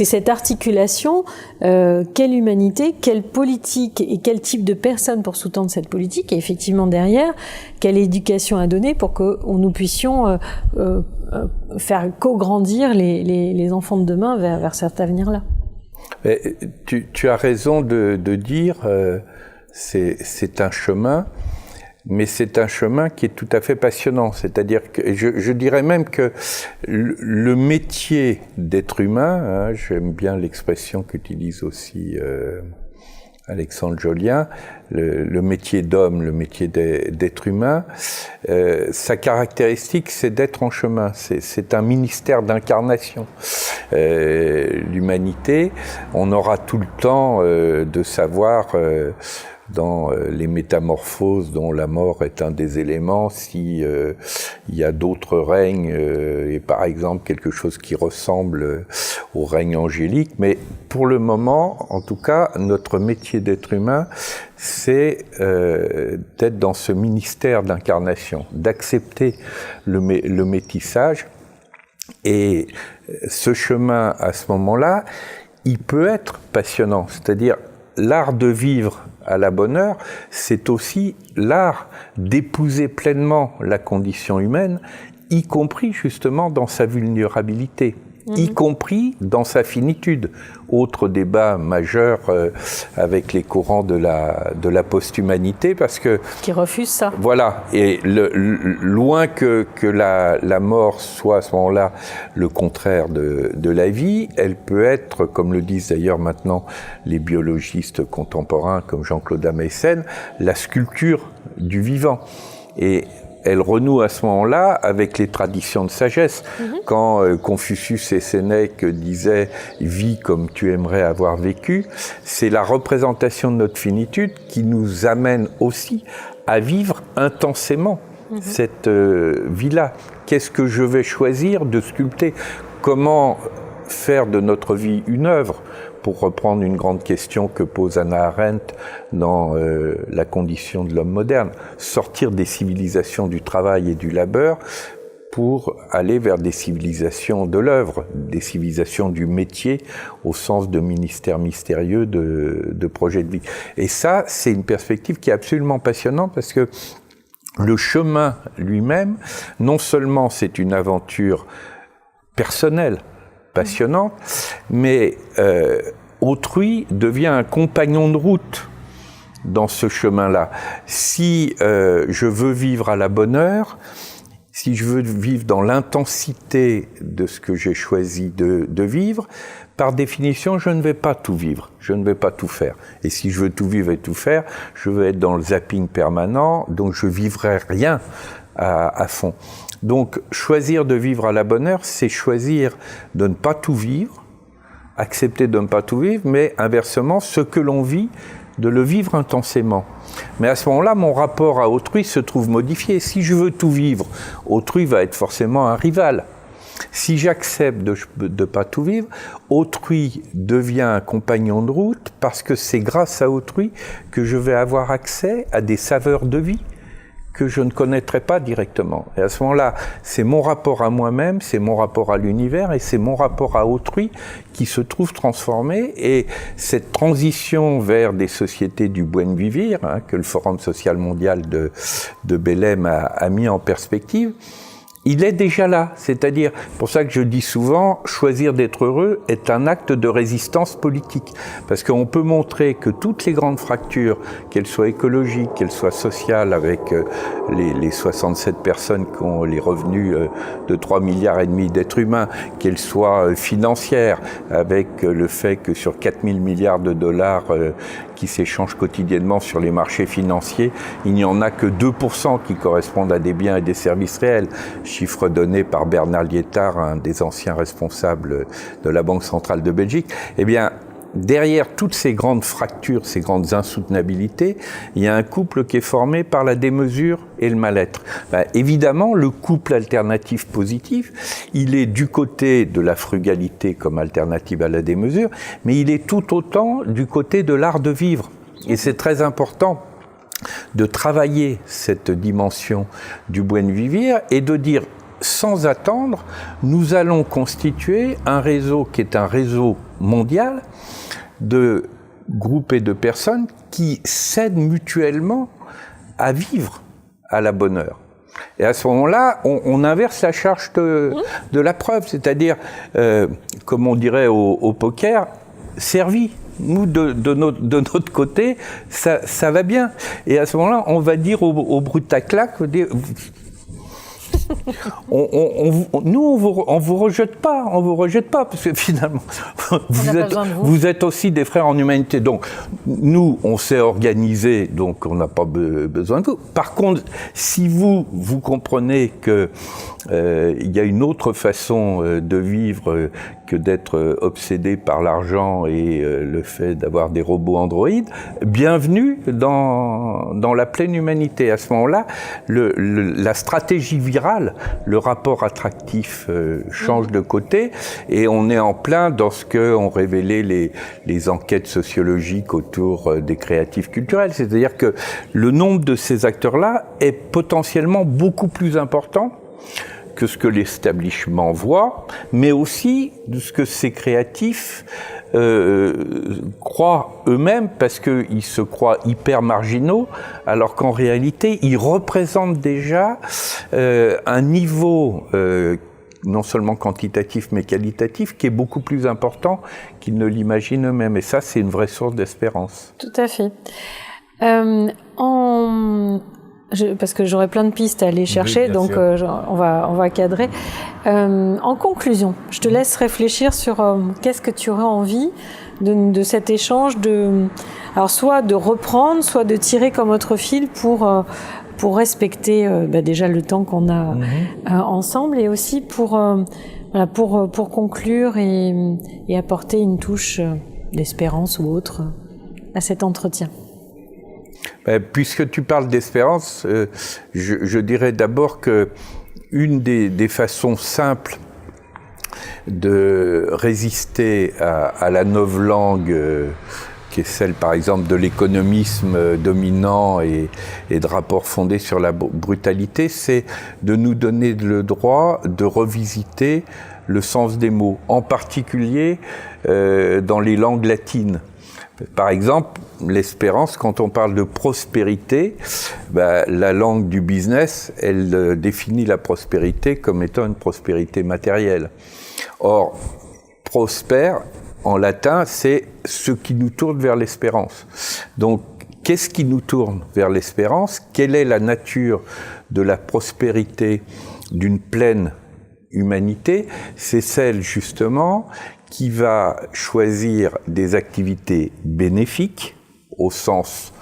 C'est cette articulation, quelle humanité, quelle politique et quel type de personnes pour sous-tendre cette politique, et effectivement derrière, quelle éducation à donner pour que nous puissions faire co-grandir les enfants de demain vers cet avenir-là. Tu as raison de dire, c'est un chemin, mais c'est un chemin qui est tout à fait passionnant. C'est-à-dire que je dirais même que le métier d'être humain, hein, j'aime bien l'expression qu'utilise aussi Alexandre Jolien, le métier d'homme, le métier d'être humain, sa caractéristique, c'est d'être en chemin. C'est un ministère d'incarnation. L'humanité, on aura tout le temps de savoir dans les métamorphoses dont la mort est un des éléments, si il y a d'autres règnes, et par exemple quelque chose qui ressemble au règne angélique, mais pour le moment, en tout cas, notre métier d'être humain, c'est d'être dans ce ministère d'incarnation, d'accepter le métissage, et ce chemin, à ce moment-là, il peut être passionnant, c'est-à-dire l'art de vivre à la bonne heure, c'est aussi l'art d'épouser pleinement la condition humaine, y compris justement dans sa vulnérabilité, y compris dans sa finitude. Autre débat majeur avec les courants de la post-humanité, parce que... Qui refusent ça. Voilà, et loin que la mort soit à ce moment-là le contraire de la vie, elle peut être, comme le disent d'ailleurs maintenant les biologistes contemporains comme Jean-Claude Ameisen, la sculpture du vivant. Et elle renoue à ce moment-là avec les traditions de sagesse. Quand Confucius et Sénèque disaient « vis comme tu aimerais avoir vécu », c'est la représentation de notre finitude qui nous amène aussi à vivre intensément cette vie-là. Qu'est-ce que je vais choisir de sculpter ? Comment faire de notre vie une œuvre ? Pour reprendre une grande question que pose Hannah Arendt dans La condition de l'homme moderne, sortir des civilisations du travail et du labeur pour aller vers des civilisations de l'œuvre, des civilisations du métier au sens de ministère mystérieux de projet de vie. Et ça, c'est une perspective qui est absolument passionnante parce que le chemin lui-même, non seulement c'est une aventure personnelle, passionnante, mais autrui devient un compagnon de route dans ce chemin-là. Si je veux vivre à la bonne heure, si je veux vivre dans l'intensité de ce que j'ai choisi de vivre, par définition, je ne vais pas tout vivre, je ne vais pas tout faire. Et si je veux tout vivre et tout faire, je vais être dans le zapping permanent, donc je vivrai rien à fond. Donc, choisir de vivre à la bonne heure, c'est choisir de ne pas tout vivre, accepter de ne pas tout vivre, mais inversement, ce que l'on vit, de le vivre intensément. Mais à ce moment-là, mon rapport à autrui se trouve modifié. Si je veux tout vivre, autrui va être forcément un rival. Si j'accepte de ne pas tout vivre, autrui devient un compagnon de route parce que c'est grâce à autrui que je vais avoir accès à des saveurs de vie que je ne connaîtrais pas directement. Et à ce moment-là, c'est mon rapport à moi-même, c'est mon rapport à l'univers et c'est mon rapport à autrui qui se trouve transformé. Et cette transition vers des sociétés du buen vivir, hein, que le Forum social mondial de Belém a mis en perspective, il est déjà là. C'est-à-dire, pour ça que je dis souvent, choisir d'être heureux est un acte de résistance politique. Parce qu'on peut montrer que toutes les grandes fractures, qu'elles soient écologiques, qu'elles soient sociales, avec les 67 personnes qui ont les revenus de 3,5 milliards d'êtres humains, qu'elles soient financières, avec le fait que sur 4 000 milliards de dollars qui s'échangent quotidiennement sur les marchés financiers, il n'y en a que 2% qui correspondent à des biens et des services réels. Chiffre donné par Bernard Liétard, un des anciens responsables de la Banque centrale de Belgique. Eh bien, derrière toutes ces grandes fractures, ces grandes insoutenabilités, il y a un couple qui est formé par la démesure et le mal-être. Évidemment, le couple alternatif positif, il est du côté de la frugalité comme alternative à la démesure, mais il est tout autant du côté de l'art de vivre. Et c'est très important de travailler cette dimension du buen vivir et de dire sans attendre, nous allons constituer un réseau qui est un réseau mondial de groupes et de personnes qui s'aident mutuellement à vivre à la bonne heure. Et à ce moment-là, on inverse la charge de la preuve, c'est-à-dire, comme on dirait au poker, servi. Nous, de notre côté, ça va bien. Et à ce moment-là, on va dire au Brutaclac, nous, on vous rejette pas, parce que finalement, vous êtes aussi des frères en humanité. Donc, nous, on s'est organisé, donc on n'a pas besoin de vous. Par contre, si vous comprenez que il y a une autre façon de vivre que d'être obsédé par l'argent et le fait d'avoir des robots androïdes, bienvenue dans la pleine humanité. À ce moment-là, la stratégie virale, le rapport attractif change de côté et on est en plein dans ce que ont révélé les enquêtes sociologiques autour des créatifs culturels. C'est-à-dire que le nombre de ces acteurs-là est potentiellement beaucoup plus important que ce que l'establishment voit, mais aussi de ce que ces créatifs croient eux-mêmes, parce qu'ils se croient hyper marginaux, alors qu'en réalité, ils représentent déjà un niveau non seulement quantitatif, mais qualitatif, qui est beaucoup plus important qu'ils ne l'imaginent eux-mêmes. Et ça, c'est une vraie source d'espérance. Tout à fait. Parce que j'aurais plein de pistes à aller chercher, oui, donc on va cadrer. En conclusion, je te laisse réfléchir sur qu'est-ce que tu aurais envie de cet échange, alors soit de reprendre, soit de tirer comme autre fil pour respecter déjà le temps qu'on a ensemble, et aussi pour conclure et apporter une touche d'espérance ou autre à cet entretien. Puisque tu parles d'espérance, je dirais d'abord que une des façons simples de résister à la novlangue, qui est celle par exemple de l'économisme dominant et de rapports fondés sur la brutalité, c'est de nous donner le droit de revisiter le sens des mots, en particulier dans les langues latines. Par exemple, l'espérance, quand on parle de prospérité, la langue du business, elle définit la prospérité comme étant une prospérité matérielle. Or, prospère, en latin, c'est ce qui nous tourne vers l'espérance. Donc, qu'est-ce qui nous tourne vers l'espérance ? Quelle est la nature de la prospérité d'une pleine humanité ? C'est celle, justement, qui va choisir des activités bénéfiques, au sens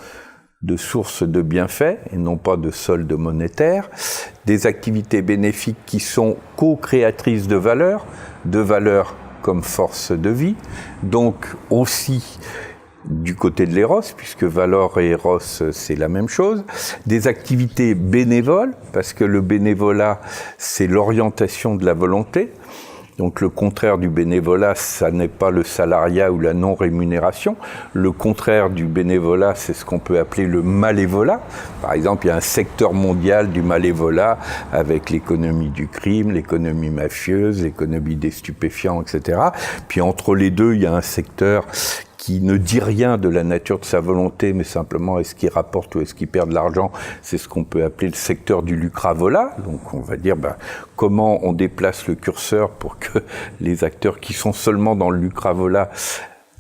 de source de bienfaits, et non pas de solde monétaire, des activités bénéfiques qui sont co-créatrices de valeurs comme force de vie, donc aussi du côté de l'éros, puisque valeur et éros, c'est la même chose, des activités bénévoles, parce que le bénévolat, c'est l'orientation de la volonté. Donc le contraire du bénévolat, ça n'est pas le salariat ou la non-rémunération. Le contraire du bénévolat, c'est ce qu'on peut appeler le malévolat. Par exemple, il y a un secteur mondial du malévolat avec l'économie du crime, l'économie mafieuse, l'économie des stupéfiants, etc. Puis entre les deux, il y a un secteur qui ne dit rien de la nature de sa volonté, mais simplement est-ce qu'il rapporte ou est-ce qu'il perd de l'argent. C'est ce qu'on peut appeler le secteur du lucravola. Donc on va dire comment on déplace le curseur pour que les acteurs qui sont seulement dans le lucravola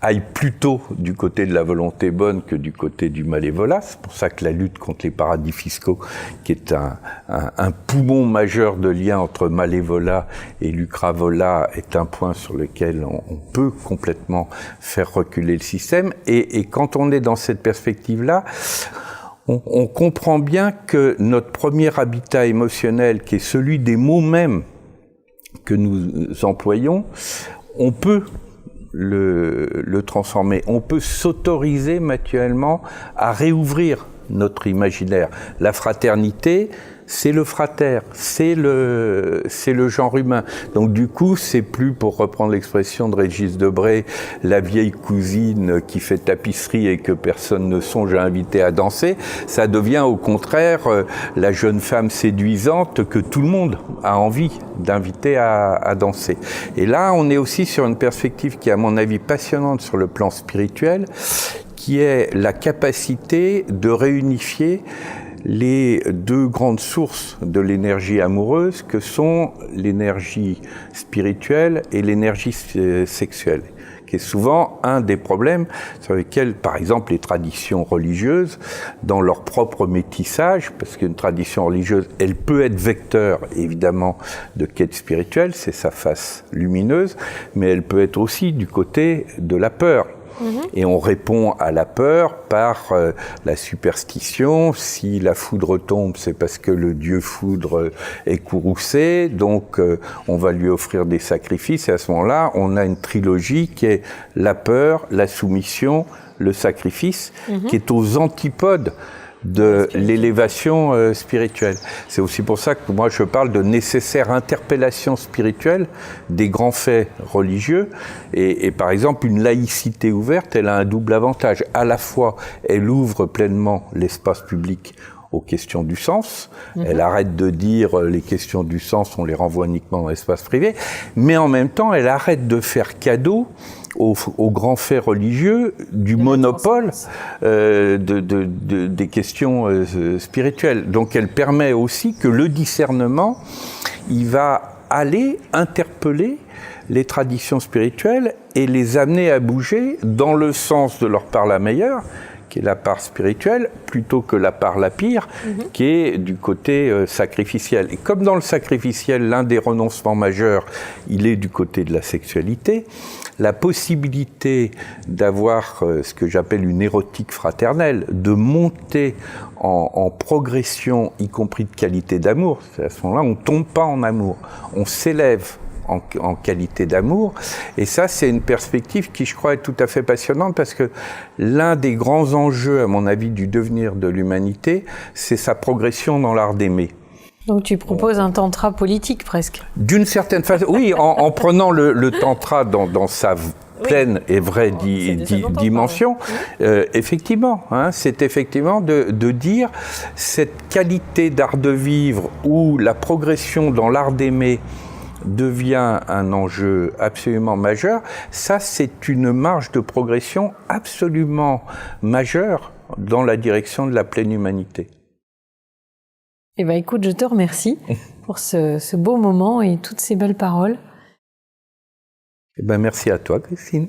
aille plutôt du côté de la volonté bonne que du côté du malévolat. C'est pour ça que la lutte contre les paradis fiscaux, qui est un poumon majeur de lien entre malévolat et lucravolat, est un point sur lequel on peut complètement faire reculer le système. Et quand on est dans cette perspective-là, on comprend bien que notre premier habitat émotionnel, qui est celui des mots mêmes que nous employons, on peut le transformer. On peut s'autoriser mutuellement à réouvrir notre imaginaire. La fraternité, c'est le frater, c'est le genre humain. Donc du coup, c'est plus, pour reprendre l'expression de Régis Debray, la vieille cousine qui fait tapisserie et que personne ne songe à inviter à danser. Ça devient au contraire la jeune femme séduisante que tout le monde a envie d'inviter à danser. Et là, on est aussi sur une perspective qui est à mon avis passionnante sur le plan spirituel, qui est la capacité de réunifier les deux grandes sources de l'énergie amoureuse que sont l'énergie spirituelle et l'énergie sexuelle, qui est souvent un des problèmes sur lesquels, par exemple, les traditions religieuses, dans leur propre métissage, parce qu'une tradition religieuse, elle peut être vecteur, évidemment, de quête spirituelle, c'est sa face lumineuse, mais elle peut être aussi du côté de la peur. Et on répond à la peur par la superstition. Si la foudre tombe, c'est parce que le dieu foudre est courroucé, donc on va lui offrir des sacrifices. Et à ce moment-là, on a une trilogie qui est la peur, la soumission, le sacrifice, qui est aux antipodes de l'élévation spirituelle. C'est aussi pour ça que moi je parle de nécessaire interpellation spirituelle des grands faits religieux et par exemple une laïcité ouverte, elle a un double avantage. À la fois, elle ouvre pleinement l'espace public aux questions du sens. Elle arrête de dire les questions du sens, on les renvoie uniquement dans l'espace privé, mais en même temps, elle arrête de faire cadeau aux grands faits religieux du monopole des questions spirituelles. Donc elle permet aussi que le discernement, il va aller interpeller les traditions spirituelles et les amener à bouger dans le sens de leur part la meilleure, qui est la part spirituelle, plutôt que la part la pire, qui est du côté sacrificiel. Et comme dans le sacrificiel, l'un des renoncements majeurs, il est du côté de la sexualité, la possibilité d'avoir ce que j'appelle une érotique fraternelle, de monter en progression, y compris de qualité d'amour, c'est à ce moment-là, on ne tombe pas en amour, on s'élève en qualité d'amour. Et ça, c'est une perspective qui, je crois, est tout à fait passionnante parce que l'un des grands enjeux, à mon avis, du devenir de l'humanité, c'est sa progression dans l'art d'aimer. Donc tu proposes un tantra politique, presque. D'une certaine façon, oui, en prenant le tantra dans sa pleine et vraie dimension, effectivement, hein, c'est effectivement de dire cette qualité d'art de vivre où la progression dans l'art d'aimer devient un enjeu absolument majeur. Ça, c'est une marge de progression absolument majeure dans la direction de la pleine humanité. Eh bien, écoute, je te remercie pour ce beau moment et toutes ces belles paroles. Eh bien, merci à toi, Christine.